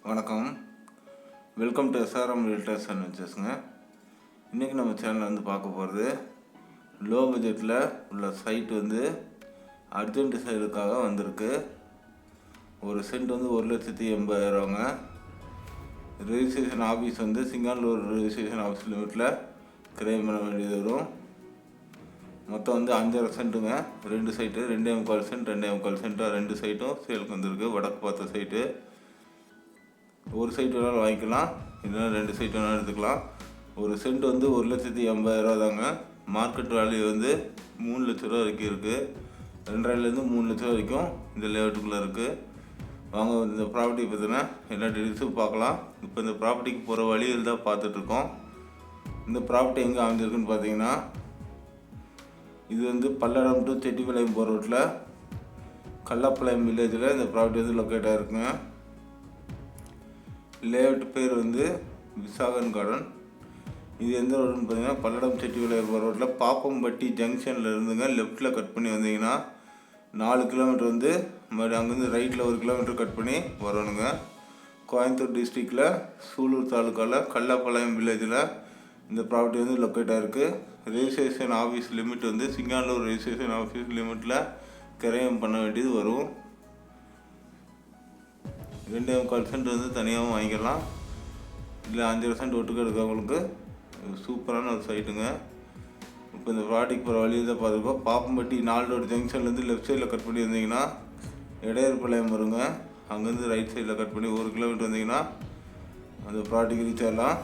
வணக்கம். Welcome to SRM realtors and வெஞ்சர்ஸுங்க. இன்றைக்கி நம்ம சேனலில் வந்து பார்க்க போகிறது லோ பட்ஜெட்டில் உள்ள சைட் வந்து அர்ஜென்ட் சேலுக்காக வந்திருக்கு. ஒரு சென்ட் வந்து 1,80,000ங்க. ரெஜிஸ்ட்ரேஷன் ஆஃபீஸ் வந்து சிங்கானூர் ரெஜிஸ்ட்ரேஷன் ஆஃபீஸ் லிமிட்டில் கிரைம் பண்ண வேண்டியது வரும். மொத்தம் வந்து 5.5 சென்ட்டுங்க. 2 சைட்டு 2.25 சென்ட் 2.25 சென்ட்டாக 2 சைட்டும் சேலுக்கு வந்திருக்கு. வடக்கு பார்த்த சைட்டு. ஒரு சைட் வேணாலும் வாங்கிக்கலாம், இல்லைன்னா 2 சைட் வேணாலும் எடுத்துக்கலாம். ஒரு சென்ட் வந்து 1,80,000 தாங்க. மார்க்கெட் வேல்யூ வந்து 3 லட்ச ரூபா வரைக்கும் இருக்குது. 2,500,000 3 லட்ச ரூபா வரைக்கும் இந்த லேஅவுட்டுக்குள்ளே இருக்குது. வாங்க இந்த ப்ராப்பர்ட்டி பற்றின எல்லா டீட்டெயில்ஸும் பார்க்கலாம். இப்போ இந்த ப்ராப்பர்ட்டிக்கு போகிற வழியில் தான் பார்த்துட்ருக்கோம். இந்த ப்ராப்பர்ட்டி எங்கே அமைஞ்சிருக்குன்னு பார்த்தீங்கன்னா, இது வந்து பல்லடம் டு செட்டிப்பாளையம் போகிற ரோட்டில் கல்லாப்பாளையம் வில்லேஜில் இந்த ப்ராப்பர்ட்டி வந்து லொக்கேட் ஆகிருக்குங்க. லேஅவுட் பேர் வந்து விசாகன் கார்டன். இது எந்த ரோடுன்னு பார்த்தீங்கன்னா, பல்லடம் செட்டிப்பாளையம் போகிற ரோட்டில் பாப்பம்பட்டி ஜங்ஷனில் இருந்துங்க லெஃப்ட்டில் கட் பண்ணி வந்தீங்கன்னா 4 கிலோமீட்டர் வந்து மறுபடியும் அங்கேருந்து ரைட்டில் 1 கிலோமீட்டர் கட் பண்ணி வரணுங்க. கோயம்புத்தூர் டிஸ்ட்ரிக்டில் சூலூர் தாலுக்காவில் கல்லாப்பாளையம் வில்லேஜில் இந்த ப்ராப்பர்ட்டி வந்து லொக்கேட் ஆகிருக்கு. ரெஜிஸ்ட்ரேஷன் ஆஃபீஸ் லிமிட் வந்து சிங்கானூர் ரெஜிஸ்ட்ரேஷன் ஆஃபீஸ் லிமிட்டில் கிரையம் பண்ண வேண்டியது வரும். 2.25 சென்ட் வந்து தனியாகவும் வாங்கிக்கலாம், இல்லை 5.5 சென்ட் ஒட்டுக்க எடுக்கிறவங்களுக்கு சூப்பரான ஒரு சைட்டுங்க. இப்போ இந்த ப்ராடக்ட் போகிற வழியில் தான் பார்த்துருக்கோம். பாப்பம்பட்டி 4 ரோடு ஜங்ஷன்லேருந்து லெஃப்ட் சைடில் கட் பண்ணி வந்தீங்கன்னா இடையர்பாளையம் வருங்க. அங்கேருந்து ரைட் சைடில் கட் பண்ணி 1 கிலோமீட்டர் வந்தீங்கன்னா அந்த ப்ராடக்ட் ரீச் ஆகலாம்.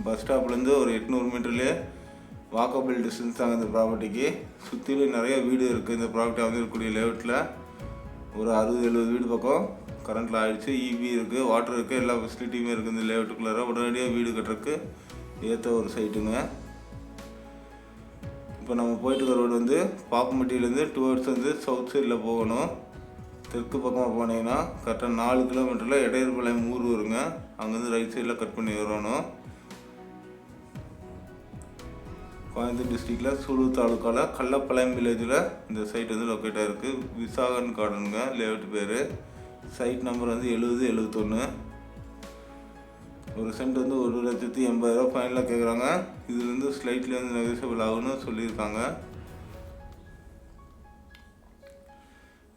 பஸ் ஸ்டாப்லேருந்து ஒரு 800 மீட்டர்லேயே வாக்கபிள் டிஸ்டன்ஸ் தாங்க இந்த ப்ராப்பர்ட்டிக்கு. சுற்றிலும் நிறைய வீடு இருக்குது. இந்த ப்ராப்பர்ட்டி வந்துருக்கக்கூடிய லேஅவுட்டில் ஒரு 60-70 வீடு பக்கம் கரண்ட்டில் ஆகிடுச்சு. இபி இருக்குது, வாட்டர் இருக்குது, எல்லா ஃபெசிலிட்டியுமே இருக்குது இந்த லேஅவுட்டுக்குள்ளார. உடனடியாக வீடு கட்டுறதுக்கு ஏற்ற ஒரு சைட்டுங்க. இப்போ நம்ம போயிட்டு இருக்க ரோடு வந்து பாப்பம்பட்டியிலேருந்து டுவர்ட்ஸ் வந்து சவுத் சைடில் போகணும். தெற்கு பக்கமாக போனீங்கன்னா கரெக்டாக 4 கிலோமீட்டரில் இடையர்பாளையம் ஊர் வருங்க. அங்கேருந்து ரைட் சைடில் கட் பண்ணி வரணும். கோயம்புத்தூர் டிஸ்ட்ரிக்டில் சூலூர் தாலுக்காவில் கல்லாப்பாளையம் வில்லேஜில் இந்த சைட் வந்து லொக்கேட் ஆகிருக்கு. விசாகன் கார்டனுங்க லேஅவுட் பேர். சைட் நம்பர் வந்து 7071. ஒரு சென்ட் வந்து 1,80,000 ஃபைனலாக கேட்குறாங்க. இதுலேருந்து ஸ்லைட்லி வந்து நெகோசியபிள் ஆகுன்னு சொல்லியிருக்காங்க.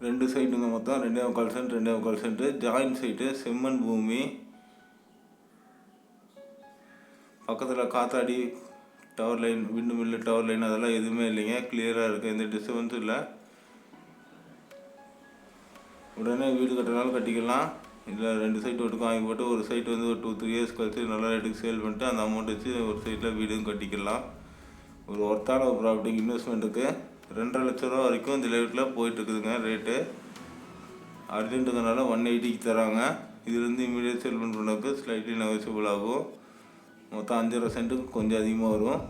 2 சைட்டுங்க, மொத்தம் 2.25 சென்ட் 2.25 சென்ட்டு ஜாயின்ட் சைட்டு. செம்மண் பூமி. பக்கத்தில் காத்தாடி டவர் லைன், விண்டு மில்லு டவர் லைன் அதெல்லாம் எதுவுமே இல்லைங்க. கிளியராக இருக்குது, எந்த டிஸ்டர்பன்ஸும் இல்லை. உடனே வீடு கட்டுறதுனாலும் கட்டிக்கலாம், இல்லை 2 சைட் ஒட்டுக்கும் வாங்கி போட்டு ஒரு சைட் வந்து ஒரு 2-3 இயர்ஸ் கழிச்சு நல்ல ரேட்டுக்கு சேல் பண்ணிட்டு அந்த அமௌண்ட் வச்சு ஒரு சைட்டில் வீடும் கட்டிக்கலாம். ஒரு ஒர்த்தான ஒரு ப்ராப்பர்ட்டிக்கு இன்வெஸ்ட்மெண்ட்டுக்கு 2.5 லட்ச ரூபா வரைக்கும் இந்த லேஅவுட்டில் போயிட்டுருக்குதுங்க ரேட்டு. அர்ஜென்ட்டுங்கனால 180க்கு தராங்க. இதுலேருந்து இமீடியட் செல்மெண்ட் பண்ணக்கு ஸ்லைட்லி நெகோசியபிள் ஆகும். மொத்தம் 5.5 சென்ட்டுக்கு கொஞ்சம் அதிகமாக வரும்.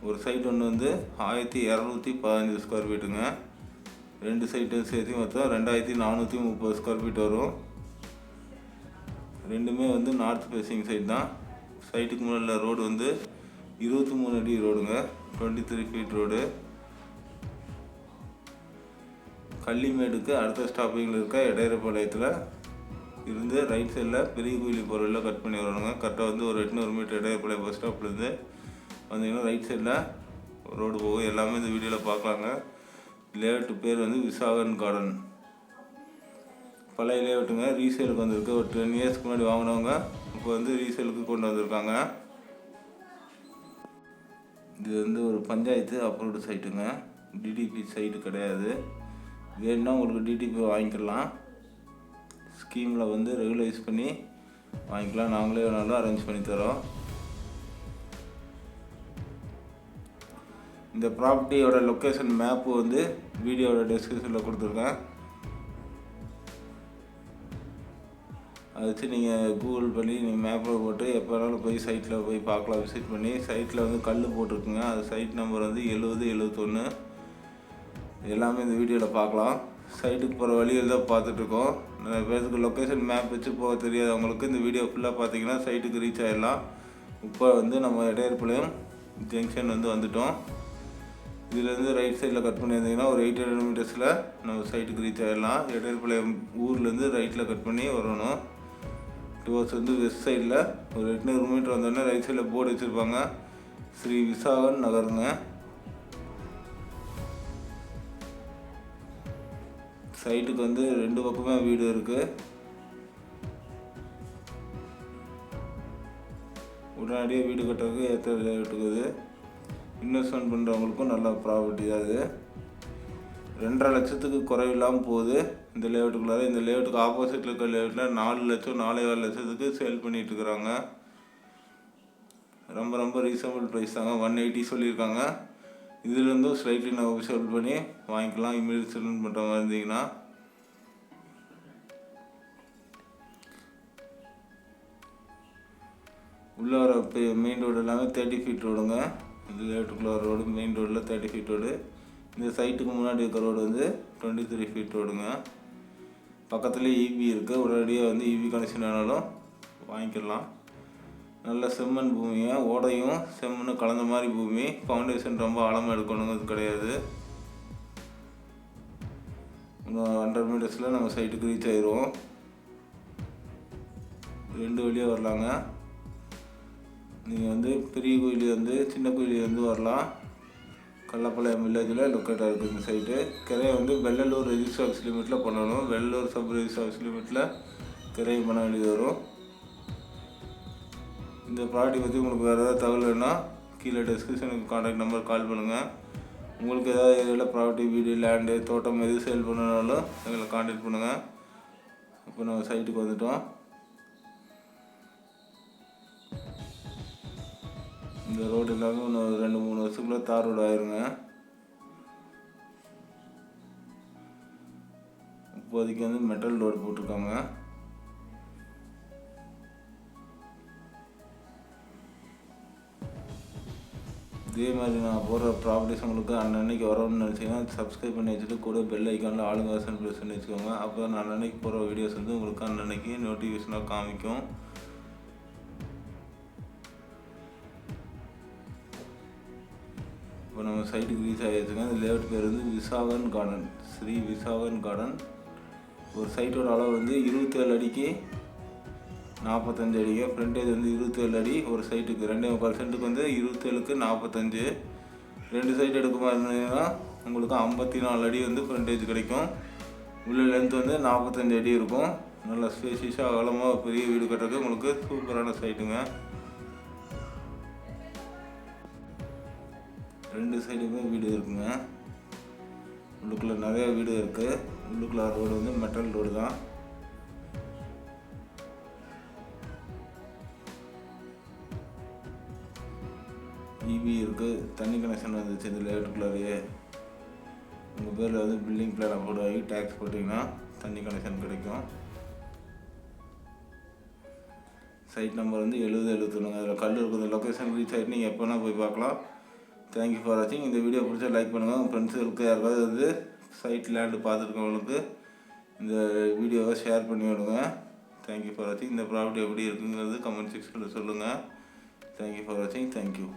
ஒரு சைட் ஒன்று வந்து 1215 ஸ்கொயர் ஃபீட்டுங்க. 2 சைட்டு சேர்த்து மொத்தம் 2,430 ஸ்கொயர் ஃபீட் வரும். ரெண்டுமே வந்து நார்த் ஃபேஸிங் சைட் தான். சைட்டுக்கு முன்னாடி ரோடு வந்து 23 அடி ரோடுங்க, 23 ஃபீட் ரோடு. கள்ளிமேடுக்கு அடுத்த ஸ்டாப்பிங்கில் இருக்க இடையர்பாளையத்தில் இருந்து ரைட் சைடில் பெரிய கோயிலி போகிற கட் பண்ணி வரணுங்க. கரெக்டாக வந்து ஒரு 800 மீட்டர் இடையர்பாளையம் பஸ் ஸ்டாப்லேருந்து வந்தீங்கன்னா ரைட் சைடில் ரோடு போகும். எல்லாமே இந்த வீடியோவில் பார்க்கலாங்க. லேஅவுட் பேர் வந்து விசாகன் கார்டன். பழைய லேஅவுட்டுங்க, ரீசேலுக்கு வந்திருக்கு. ஒரு 10 இயர்ஸ்க்கு முன்னாடி வாங்கினவங்க இப்போ வந்து ரீசேலுக்கு கொண்டு வந்திருக்காங்க. இது வந்து ஒரு பஞ்சாயத்து அப்ரூவ்டு சைட்டுங்க, டிடிபி சைட்டு கிடையாது. வேணுன்னா உங்களுக்கு டிடிபி வாங்கிக்கலாம். ஸ்கீமில் வந்து ரெகுலைஸ் பண்ணி வாங்கிக்கலாம். நாங்களே வேணாலும் அரேஞ்ச் பண்ணி தரோம். இந்த ப்ராப்பர்ட்டியோட லொக்கேஷன் மேப்பு வந்து வீடியோட டிஸ்கிரிப்ஷனில் கொடுத்துருக்கேன். அதை வச்சு நீங்கள் கூகுள் பண்ணி நீங்கள் மேப்பில் போட்டு எப்போ வேணாலும் போய் சைட்டில் போய் பார்க்கலாம், விசிட் பண்ணி. சைட்டில் வந்து கல் போட்டிருக்குங்க, அது சைட் நம்பர் வந்து 7071. எல்லாமே இந்த வீடியோவில் பார்க்கலாம். சைட்டுக்கு போகிற வழியில் தான் பார்த்துட்ருக்கோம். நிறைய பேருக்கு லொக்கேஷன் மேப் வச்சு போக தெரியாதவங்களுக்கு இந்த வீடியோ ஃபுல்லாக பார்த்தீங்கன்னா சைட்டுக்கு ரீச் ஆகிடலாம். இப்போ வந்து நம்ம இடையர்பாளையம் ஜங்ஷன் வந்து வந்துட்டோம். இதுலேருந்து ரைட் சைடில் கட் பண்ணியிருந்தீங்கன்னா ஒரு 800 மீட்டர்ஸில் நம்ம சைட்டுக்கு ரீச் ஆகிடலாம். எடப்பாளையம் ஊர்லேருந்து ரைட்டில் கட் பண்ணி வரணும். டுவர்ட்ஸ் வந்து வெஸ்ட் சைடில் ஒரு 800 மீட்டர் வந்தோடனே ரைட் சைடில் போர்டு வச்சுருப்பாங்க, ஸ்ரீ விசாகன் நகருங்க. சைட்டுக்கு வந்து 2 பக்கமே வீடு இருக்குது. உடனடியாக வீடு கட்டுறதுக்கு ஏற்ற ரேட்டுக்குது. இன்வெஸ்ட்மெண்ட் பண்ணுறவங்களுக்கும் நல்ல ப்ராப்பர்ட்டி தான் இது. 2.5 லட்சத்துக்கு குறைவில்லாமல் போகுது இந்த லேஅவுட்டுக்குள்ளார. இந்த லேஅவுட்டுக்கு ஆப்போசிட்டில் இருக்கிற லேஅவுட்டில் 4 லட்சம் 4.25 லட்சத்துக்கு சேல் பண்ணிகிட்ருக்குறாங்க. ரொம்ப ரீசனபிள் ப்ரைஸ் தாங்க. 180 சொல்லியிருக்காங்க. இதுலேருந்தும் ஸ்லைட்லி நெகோஷியபிள் பண்ணி வாங்கிக்கலாம் இமீடியட் செட்டில்மெண்ட் பண்ணுற மாதிரி இருந்தீங்கன்னா. உள்ளே வர மெயின் ரோடு எல்லாமே 30 ஃபீட் ரோடுங்க. இந்த லேஅவுட்டுக்குள்ளே வர ரோடு மெயின் ரோடில் 30 ஃபீட் ரோடு. இந்த சைட்டுக்கு முன்னாடி இருக்கிற ரோடு வந்து 23 ஃபீட் ரோடுங்க. பக்கத்துலேயே இபி இருக்குது. உடனடியாக வந்து இபி கனெக்ஷன் ஆனாலும் வாங்கிக்கலாம். நல்ல செம்மண் பூமிங்க, ஓடையும் செம்மண்ணும் கலந்த மாதிரி பூமி. ஃபவுண்டேஷன் ரொம்ப ஆழமாக எடுக்கணுங்கிறது கிடையாது. இன்னும் 100 மீட்டர்ஸில் நம்ம சைட்டுக்கு ரீச் ஆயிடுவோம். 2 வழியாக வரலாங்க. நீங்கள் வந்து பெரிய கோயிலி வந்து சின்ன கோயிலி வந்து வரலாம். கள்ளப்பாளையம் வில்லேஜில் லொக்கேட்டாக இருக்குது இந்த சைட்டு. கிரையை வந்து வெள்ளலூர் ரெஜிஸ்டர் ஆஃபீஸ் லிமிட்டில் பண்ணணும். வெள்ளலூர் சப் ரெஜிஸ்டர் ஆஃபீஸ் லிமிட்டில் கிரையை பண்ண வேண்டியது வரும். இந்த ப்ராப்பர்ட்டி பற்றி உங்களுக்கு வேறு ஏதாவது தகவல் வேணுன்னா கீழே டிஸ்கிரிப்ஷனுக்கு கான்டாக்ட் நம்பர் கால் பண்ணுங்கள். உங்களுக்கு ஏதாவது ஏரியாவில் ப்ராப்பர்ட்டி, வீடு, லேண்டு, தோட்டம் எது சேல் பண்ணனாலும் எங்களை கான்டாக்ட் பண்ணுங்கள். இப்போ நம்ம சைட்டுக்கு வந்துட்டோம். இந்த ரோடு எல்லாமே இன்னும் 2-3 வருஷத்துக்குள்ளே தார் ரோடு ஆயிருங்க. இப்போதைக்கு வந்து மெட்டல் ரோடு போட்டிருக்காங்க. இதே மாதிரி நான் போடுற ப்ராப்பர்ட்டிஸ் உங்களுக்கு அன்னன்னைக்கு வரணும்னு நினச்சிங்கன்னா சப்ஸ்கிரைப் பண்ணி வச்சுட்டு கூட பெல் ஐக்கானில் ஆளுங்க ஆப்ஷன் ப்ரெஸ் பண்ணி வச்சுக்கோங்க. அப்போ தான் நான் அன்னன்னைக்கு போகிற வீடியோஸ் வந்து உங்களுக்கு அன்னன்னைக்கு நோட்டிஃபிகேஷனாக காமிக்கும். இப்போ நம்ம சைட்டுக்கு ரீச் ஆகிடுச்சுங்க. இந்த லேஅவுட் பேர் வந்து விசாகன் கார்டன், ஸ்ரீ விசாகன் கார்டன். ஒரு சைட்டோட அளவு வந்து 27 அடிக்கு 45 அடிங்க. ஃப்ரண்டேஜ் வந்து 27 அடி ஒரு சைட்டுக்கு. 2.25 சென்ட்டுக்கு வந்து 27க்கு 45. 2 சைட் எடுக்க மாதிரி இருந்தீங்கன்னா உங்களுக்கு 54 அடி வந்து ஃப்ரண்டேஜ் கிடைக்கும். உள்ள லென்த் வந்து 45 அடி இருக்கும். நல்லா ஸ்பேஷியஸாக அகலமாக பெரிய வீடு கட்டுறதுக்கு உங்களுக்கு சூப்பரான சைட்டுங்க. 2 சைடுமே வீடு இருக்குங்க. உள்ளுக்குள்ளே நிறையா வீடு இருக்குது. உள்ளுக்குள்ள ரோடு வந்து மெட்டல் ரோடு தான். இபி இருக்குது. தண்ணி கனெக்ஷன் வந்துச்சு இந்த லேஅவுட்டுக்குள்ளாரையே. உங்கள் பேரில் வந்து பில்டிங் பிளான் அப்லோட் ஆகி டேக்ஸ் போட்டிங்கன்னா தண்ணி கனெக்ஷன் கிடைக்கும். சைட் நம்பர் வந்து 7071. அதில் கல் இருக்குது. லொக்கேஷன் ரீச் ஆகிட்டு நீங்கள் எப்போனா போய் பார்க்கலாம். தேங்க்யூ ஃபார் வாட்சிங். இந்த வீடியோ பிடிச்சா லைக் பண்ணுங்கள். உங்கள் ஃப்ரெண்ட்ஸுகளுக்கு யாராவது வந்து சைட் லேண்டு பார்த்துருக்கவங்களுக்கு இந்த வீடியோவை ஷேர் பண்ணி விடுங்க. தேங்க்யூ ஃபார் வாட்சிங். இந்த ப்ராப்பர்ட்டி எப்படி இருக்குங்கிறது கமெண்ட் செக்ஷனில் சொல்லுங்கள். தேங்க்யூ ஃபார் வாட்சிங். தேங்க்யூ.